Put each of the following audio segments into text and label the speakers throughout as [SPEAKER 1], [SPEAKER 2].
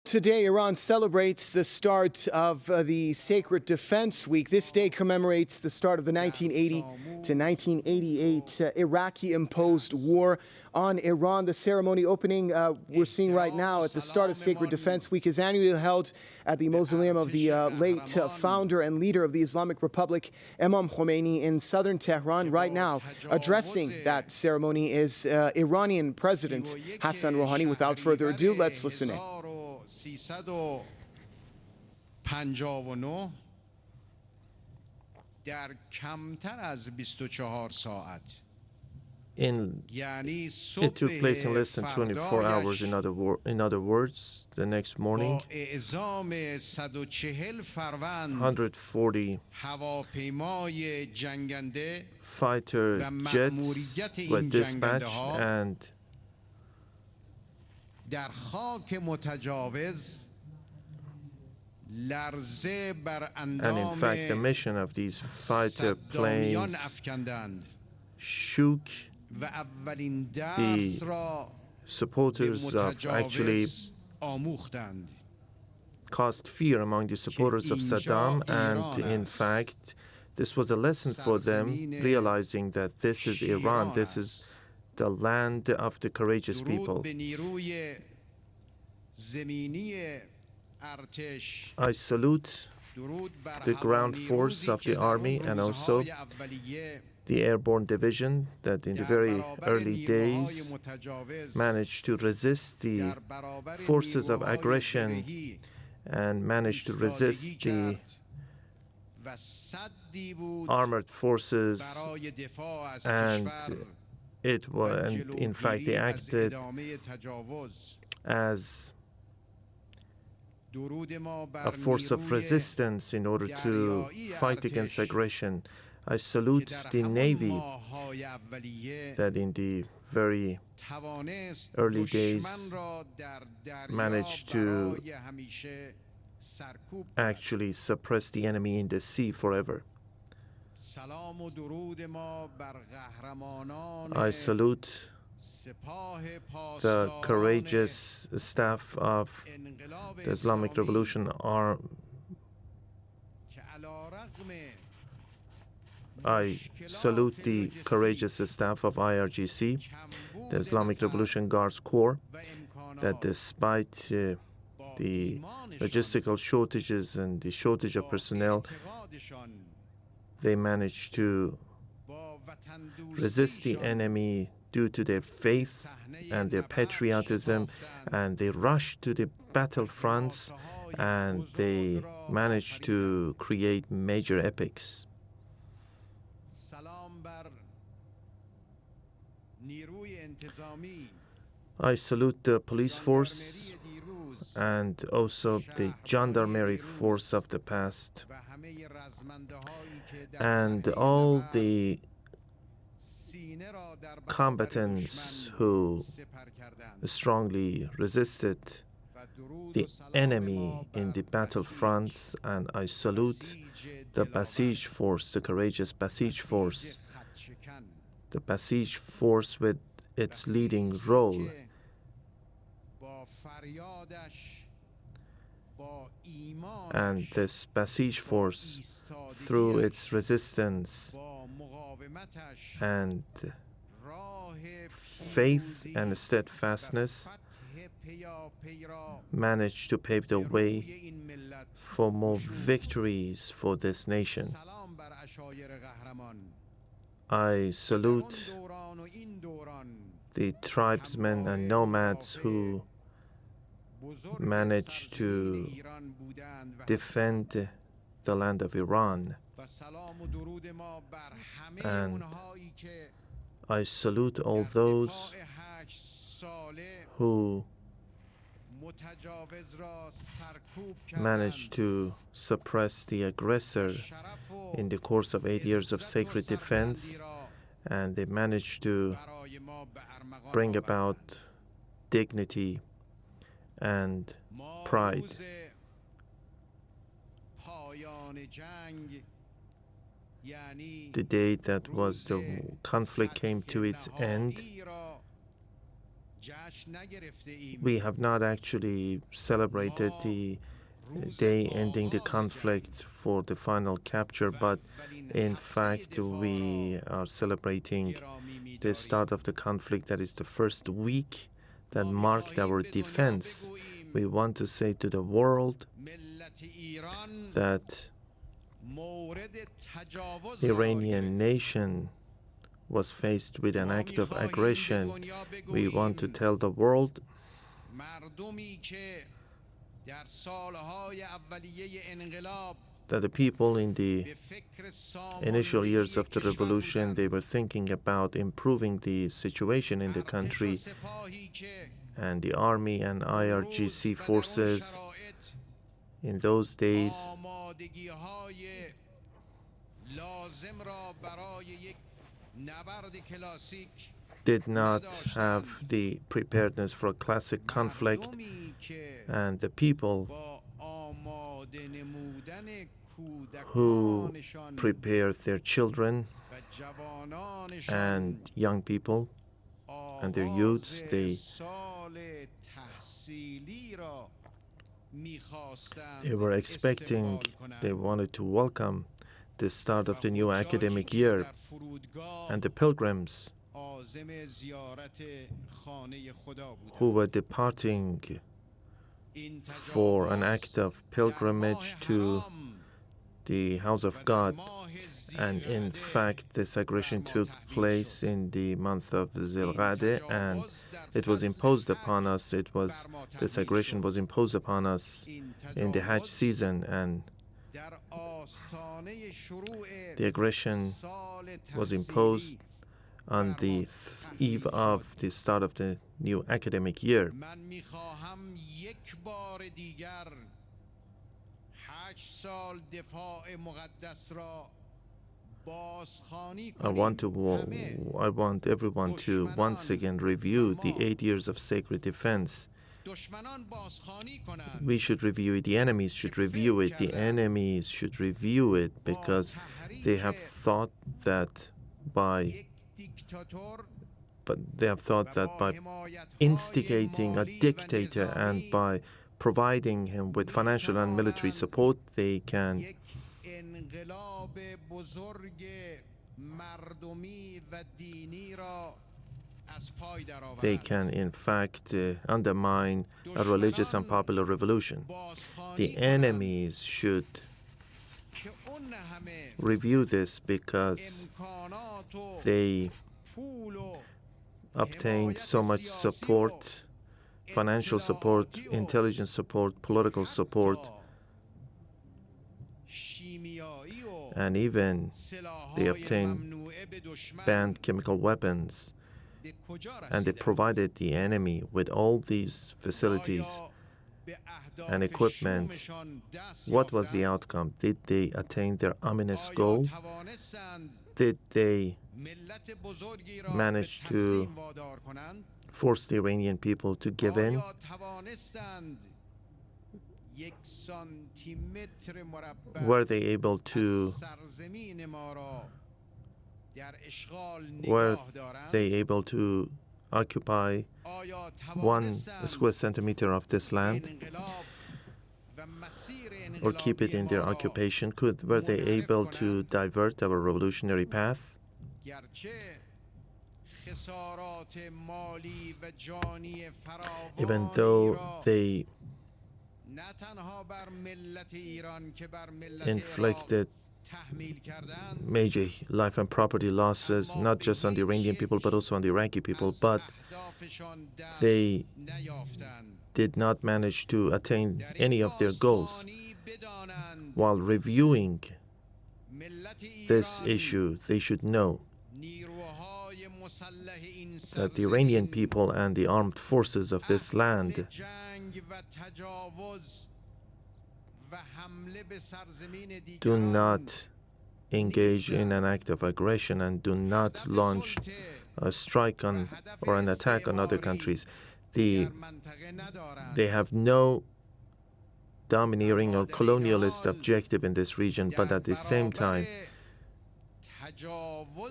[SPEAKER 1] Today, Iran celebrates the start of the Sacred Defense Week. This day commemorates the start of the 1980 to 1988 Iraqi-imposed war on Iran. The ceremony opening we're seeing right now at the start of Sacred Defense Week is annually held at the mausoleum of the late founder and leader of the Islamic Republic, Imam Khomeini, in southern Tehran. Right now, addressing that ceremony is Iranian President Hassan Rouhani. Without further ado, let's listen in.
[SPEAKER 2] 359 در کمتر از 24 ساعت
[SPEAKER 3] It took place in less than 24 hours. In other words, the next morning, 140 fighter jets were dispatched, and
[SPEAKER 2] در خاک متجاوز لرزه بر
[SPEAKER 3] and in fact the mission of these fighter planes shook the supporters of actually caused fear among the supporters of Saddam, and in fact this was a lesson for them, realizing that this is Iran, this is the land of the courageous people. I salute the ground force of the army and also the airborne division that in the very early days managed to resist the forces of aggression and managed to resist the armored forces, and in fact they acted as a force of resistance in order to fight against aggression. I salute the Navy that in the very early days managed to actually suppress the enemy in the sea forever. I salute the courageous staff of the Islamic Revolution I salute the courageous staff of IRGC, the Islamic Revolution Guards Corps, that despite the logistical shortages and the shortage of personnel, they managed to resist the enemy due to their faith and their patriotism, and they rushed to the battlefronts and they managed to create major epics. I salute the police force and also the gendarmerie force of the past and all the combatants who strongly resisted the enemy in the battlefronts, and I salute the Basij force, the courageous Basij force, the Basij force with its leading role. And this Basij force, through its resistance and faith and steadfastness, managed to pave the way for more victories for this nation. I salute the tribesmen and nomads who managed to defend the land of Iran. And I salute all those who managed to suppress the aggressor in the course of 8 years of sacred defense, and they managed to bring about dignity and pride. The day that was the conflict came to its end, We have not actually celebrated the day ending the conflict for the final capture, but in fact we are celebrating the start of the conflict, that is the first week that marked our defense. We want to say to the world that the Iranian nation was faced with an act of aggression. We want to tell the world that the people in the initial years of the revolution, they were thinking about improving the situation in the country, and the army and IRGC forces in those days did not have the preparedness for a classic conflict, and the people who prepared their children and young people and their youths, they were expecting, they wanted to welcome the start of the new academic year, and the pilgrims who were departing for an act of pilgrimage to the house of God. And in fact, this aggression took place in the month of Zilqa'dah, and it was imposed upon us. This aggression was imposed upon us in the Hajj season, and the aggression was imposed on the eve of the start of the new academic year. I want everyone to once again review the 8 years of sacred defense. We should review it. The enemies should review it. The enemies should review it because they have thought that by instigating a dictator and by providing him with financial and military support, they can in fact undermine a religious and popular revolution. The enemies should review this because they obtained so much support, financial support, intelligence support, political support, and even they obtained banned chemical weapons, and they provided the enemy with all these facilities and equipment. What was the outcome? Did they attain their ominous goal? Did they manage to force the Iranian people to give in? Were they able to occupy 1 square centimeter of this land or keep it in their occupation? Were they able to divert our revolutionary path? Even though they inflicted major life and property losses, not just on the Iranian people but also on the Iraqi people, but they did not manage to attain any of their goals. While reviewing this issue, they should know that the Iranian people and the armed forces of this land do not engage in an act of aggression and do not launch a strike on or an attack on other countries. They have no domineering or colonialist objective in this region, but at the same time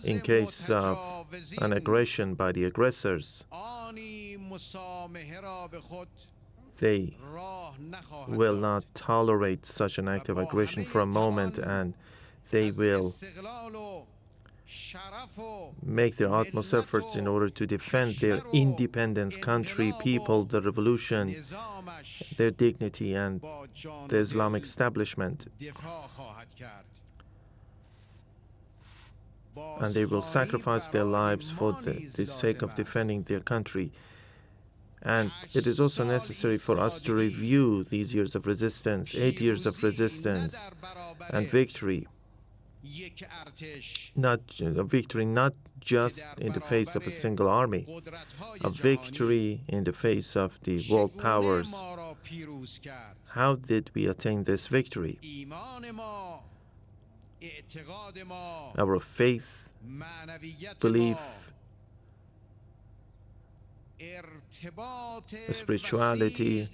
[SPEAKER 3] in case of an aggression by the aggressors, they will not tolerate such an act of aggression for a moment, and they will make their utmost efforts in order to defend their independence, country, people, the revolution, their dignity, and the Islamic establishment. And they will sacrifice their lives for the sake of defending their country. And it is also necessary for us to review these years of resistance, 8 years of resistance and victory. Not a victory not just in the face of a single army, a victory in the face of the world powers. How did we attain this victory? Our faith, belief, spirituality,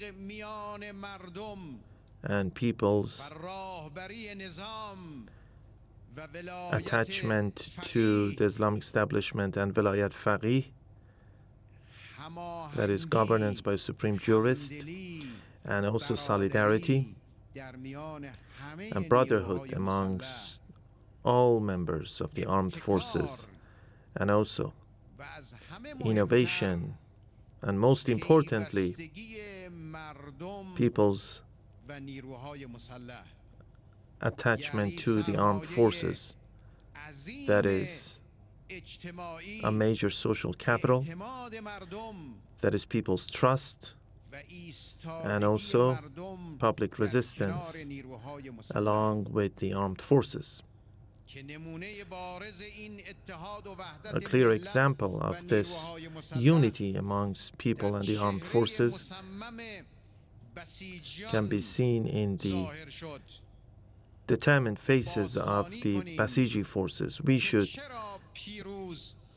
[SPEAKER 3] and people's attachment to the Islamic establishment and Vilayat Faqih, that is governance by a supreme jurist, and also solidarity and brotherhood amongst all members of the armed forces, and also innovation, and most importantly, people's attachment to the armed forces. That is a major social capital, that is people's trust, and also public resistance along with the armed forces. A clear example of this unity amongst people and the armed forces can be seen in the determined faces of the Basiji forces. We should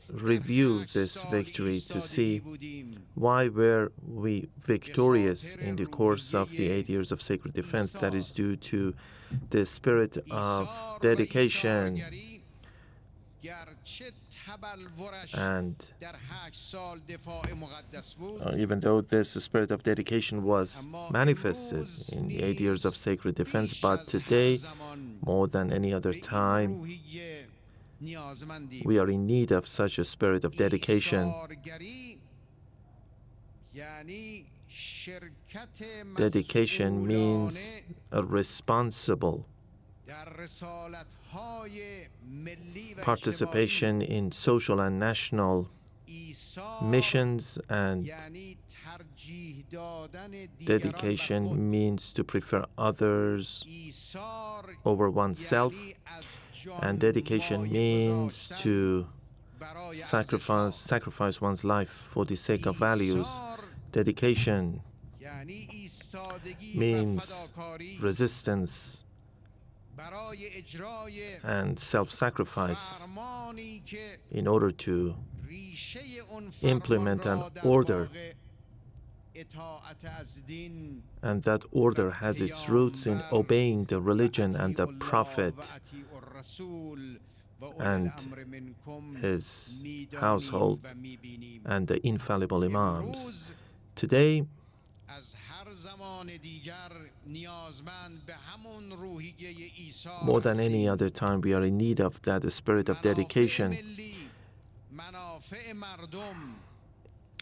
[SPEAKER 3] review this victory to see why were we victorious in the course of the 8 years of sacred defense. That is due to the spirit of dedication, and even though this spirit of dedication was manifested in the 8 years of sacred defense, but today, more than any other time, we are in need of such a spirit of dedication. Dedication means a responsible participation in social and national missions, and dedication means to prefer others over oneself, and dedication means to sacrifice one's life for the sake of values. Dedication means resistance and self-sacrifice in order to implement an order, and that order has its roots in obeying the religion and the Prophet and his household and the infallible Imams. Today, more than any other time, we are in need of that spirit of dedication.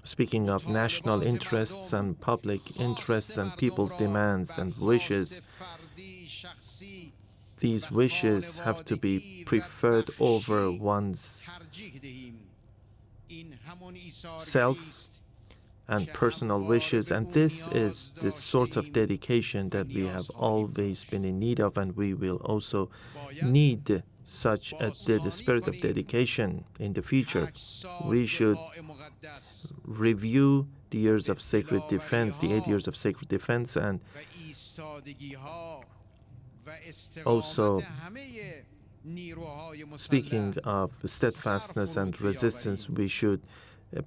[SPEAKER 3] Speaking of national interests and public interests and people's demands and wishes, these wishes have to be preferred over one's self and personal wishes, and this is the sort of dedication that we have always been in need of, and we will also need such the spirit of dedication in the future. We should review the years of sacred defense, the 8 years of sacred defense, and also, speaking of steadfastness and resistance, we should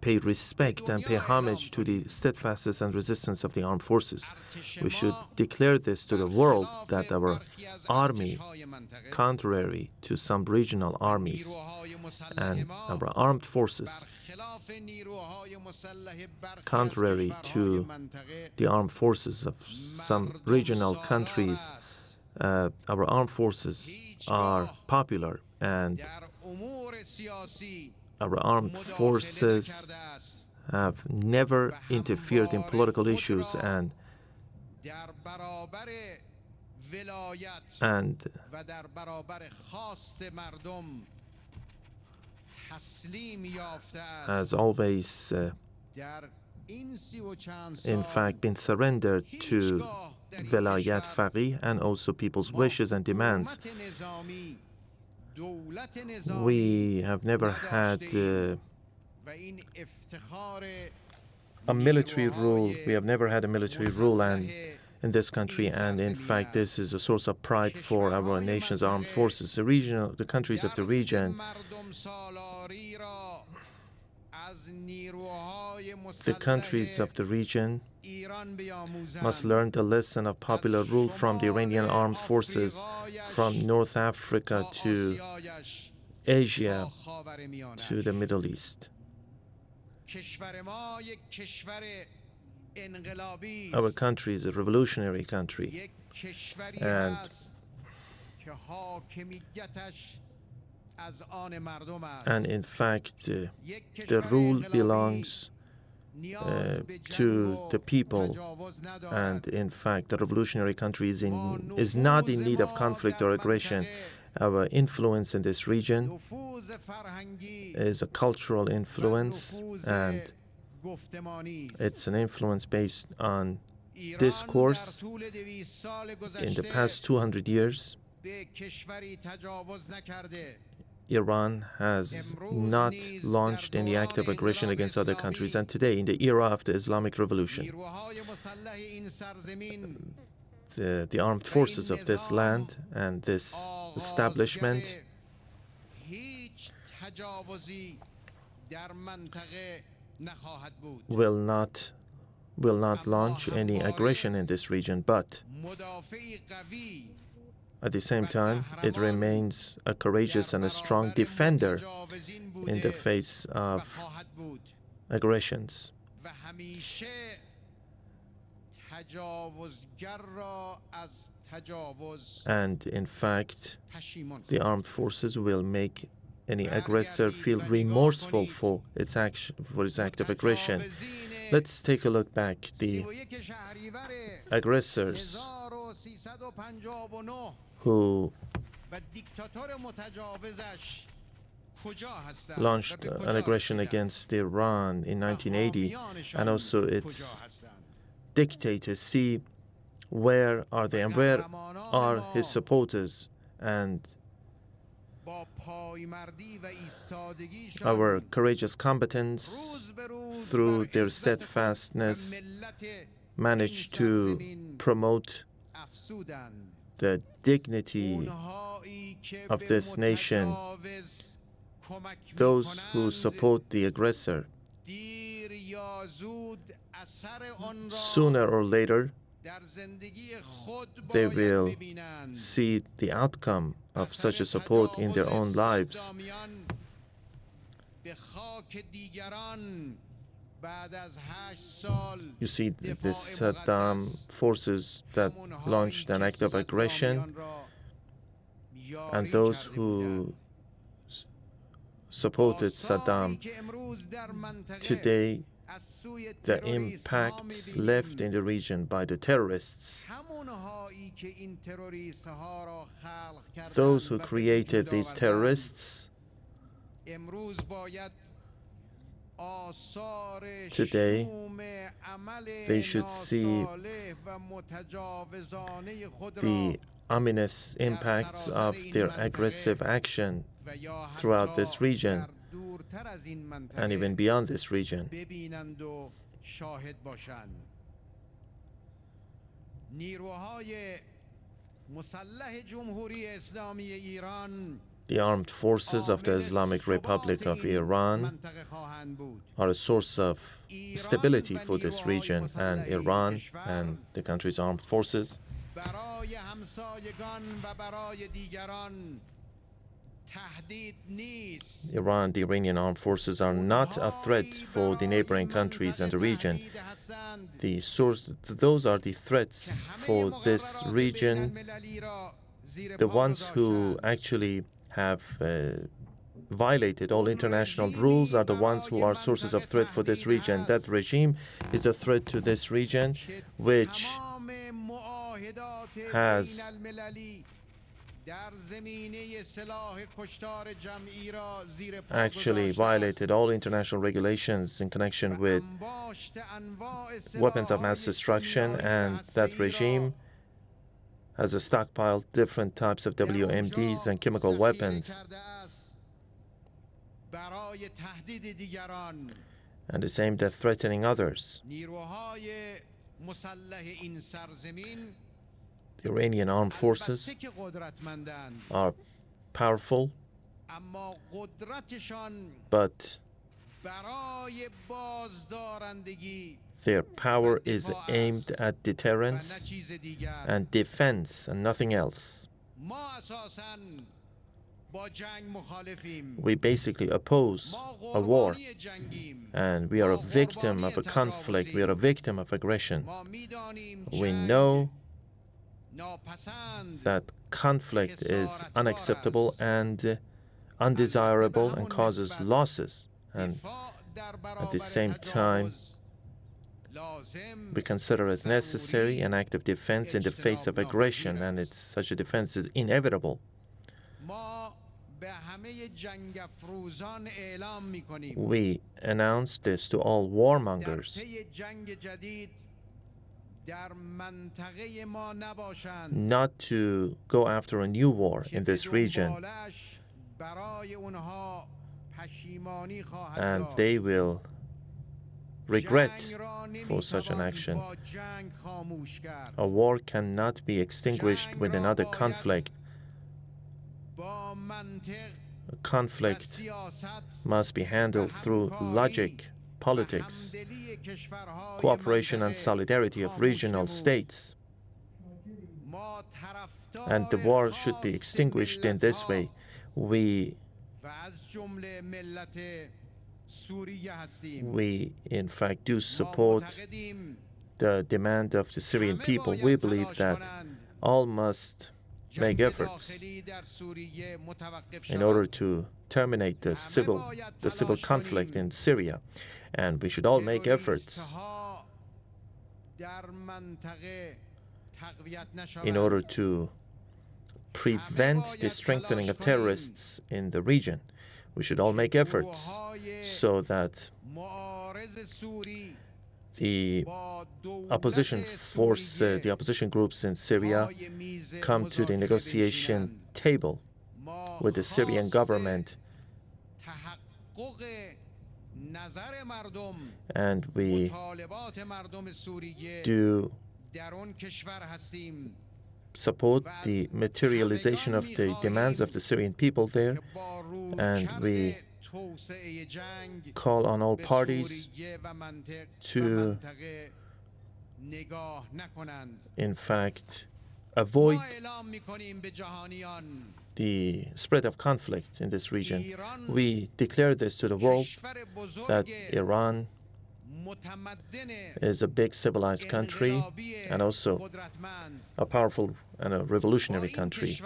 [SPEAKER 3] pay respect and pay homage to the steadfastness and resistance of the armed forces. We should declare this to the world that our army, contrary to some regional armies and our armed forces, contrary to the armed forces of some regional countries, our armed forces are popular, and our armed forces have never interfered in political issues and has always, in fact, been surrendered to Velayat Faqih and also people's wishes and demands. We have never had a military rule. We have never had a military rule in this country, and in fact, this is a source of pride for our nation's armed forces. The countries of the region, must learn the lesson of popular rule from the Iranian armed forces, from North Africa to Asia to the Middle East. Our country is a revolutionary country, and in fact, the rule belongs to the people, and in fact, the revolutionary country is not in need of conflict or aggression. Our influence in this region is a cultural influence, and it's an influence based on discourse. In the past 200 years, Iran has not launched any act of aggression against other countries. And today, in the era of the Islamic Revolution, the armed forces of this land and this establishment will not launch any aggression in this region, but at the same time, it remains a courageous and a strong defender in the face of aggressions. And in fact, the armed forces will make any aggressor feel remorseful for its act of aggression. Let's take a look back. The aggressors who launched an aggression against Iran in 1980, and also its dictators, see where are they and where are his supporters. And our courageous combatants, through their steadfastness, managed to promote the dignity of this nation. Those who support the aggressor, sooner or later, they will see the outcome of such a support in their own lives. You see, the Saddam forces that launched an act of aggression, and those who supported Saddam, today the impacts left in the region by the terrorists, those who created these terrorists, today they should see the ominous impacts of their aggressive action throughout this region and even beyond this region.
[SPEAKER 2] نیروهای مسلح جمهوری اسلامی ایران
[SPEAKER 3] The armed forces of the Islamic Republic of Iran are a source of stability for this region, and Iran and the country's armed forces Iran, the Iranian armed forces are not a threat for the neighboring countries and the region. Those are the threats for this region. The ones who actually have violated all international rules are the ones who are sources of threat for this region. That regime is a threat to this region, which has actually violated all international regulations in connection with weapons of mass destruction, and that regime has stockpiled different types of WMDs and chemical weapons. And it's aimed at threatening others. The Iranian armed forces are powerful, but their power is aimed at deterrence and defense and nothing else. We basically oppose a war, and we are a victim of a conflict. We are a victim of aggression. We know that conflict is unacceptable and undesirable and causes losses. And at the same time, we consider as necessary an act of defense in the face of aggression, and such a defense is inevitable. We announce this to all warmongers. Not to go after a new war in this region, and they will regret for such an action. A war cannot be extinguished with another conflict. A conflict must be handled through logic, politics, cooperation and solidarity of regional states. And the war should be extinguished in this way. We in fact do support the demand of the Syrian people. We believe that all must make efforts in order to terminate the civil conflict in Syria. And we should all make efforts in order to prevent the strengthening of terrorists in the region. We should all make efforts so that the opposition force, the opposition groups in Syria come to the negotiation table with the Syrian government, and we do support the materialization of the demands of the Syrian people there, and we call on all parties to, in fact, avoid the spread of conflict in this region. We declare this to the world, that Iran is a big civilized country and also a powerful and a revolutionary country.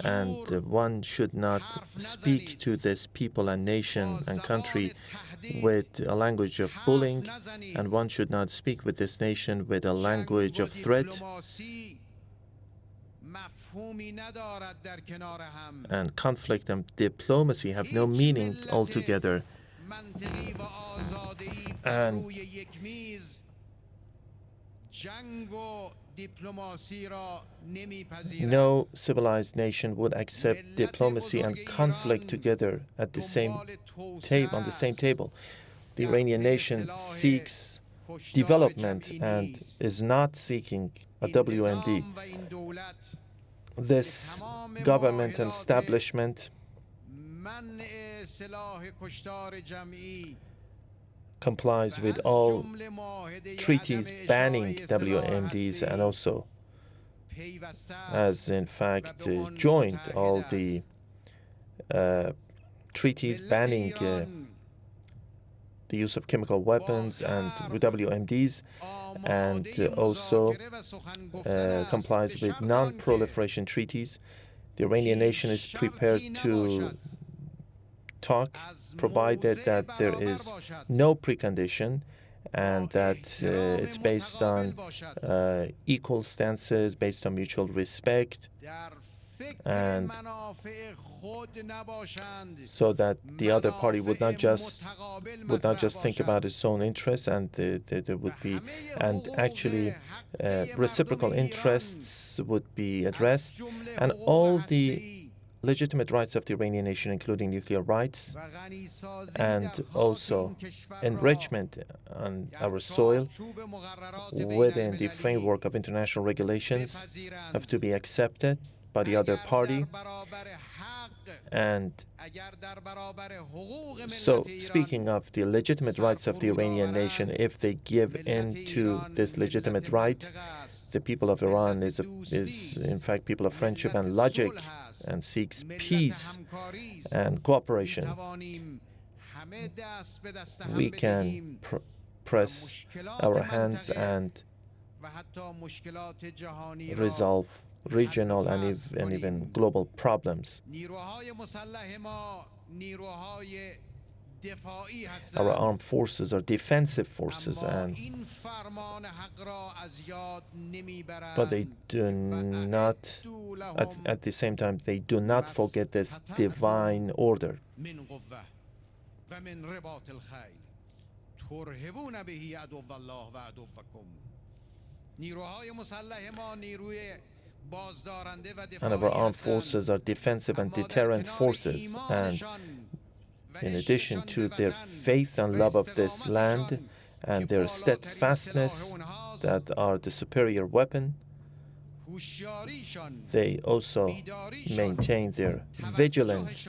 [SPEAKER 3] And one should not speak to this people and nation and country with a language of bullying, and one should not speak with this nation with a language of threat. And conflict and diplomacy have no meaning altogether. And no civilized nation would accept diplomacy and conflict together at the same on the same table. The Iranian nation seeks development and is not seeking a WMD. This government and establishment complies with all treaties banning WMDs and also has in fact joined all the treaties banning the use of chemical weapons and WMDs, and also complies with non-proliferation treaties. The Iranian nation is prepared to talk, provided that there is no precondition and that it's based on equal stances, based on mutual respect, and so that the other party would not just think about its own interests, and there would be, and actually reciprocal interests would be addressed, and all the legitimate rights of the Iranian nation, including nuclear rights, and also enrichment on our soil within the framework of international regulations, have to be accepted by the other party. And so, speaking of the legitimate rights of the Iranian nation, if they give in to this legitimate right, the people of Iran is in fact people of friendship and logic, and seeks peace and cooperation. We can press our hands and resolve regional and even global problems. Our armed forces are defensive forces, but they do not, at the same time, they do not forget this divine order. And our armed forces are defensive and deterrent forces, and in addition to their faith and love of this land and their steadfastness that are the superior weapon, they also maintain their vigilance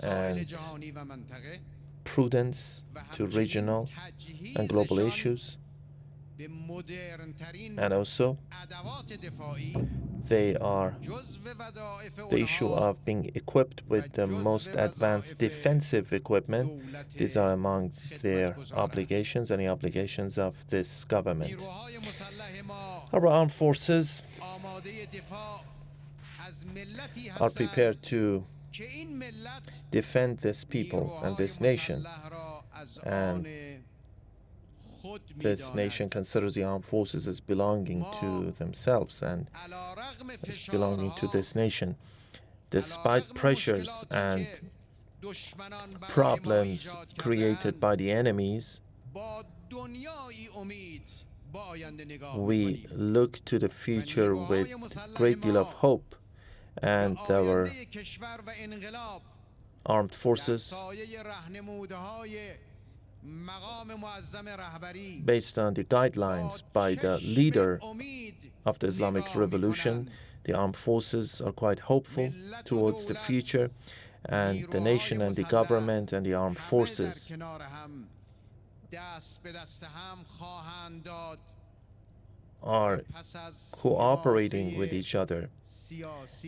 [SPEAKER 3] and prudence to regional and global issues. And also, they are the issue of being equipped with the most advanced defensive equipment. These are among their obligations and the obligations of this government. Our armed forces are prepared to defend this people and this nation, and this nation considers the armed forces as belonging to themselves and as belonging to this nation. Despite pressures and problems created by the enemies, we look to the future with a great deal of hope, and our armed forces, based on the guidelines by the leader of the Islamic Revolution, the armed forces are quite hopeful towards the future, and the nation and the government and the armed forces are cooperating with each other.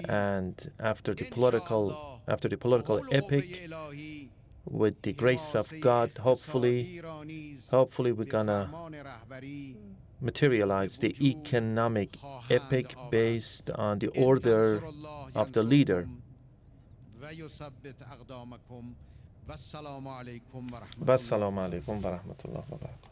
[SPEAKER 3] And after the political epic, with the grace of God, hopefully we're gonna materialize the economic epic based on the order of the leader. Wassalamu alaikum wa rahmatullahi wa barakatuh.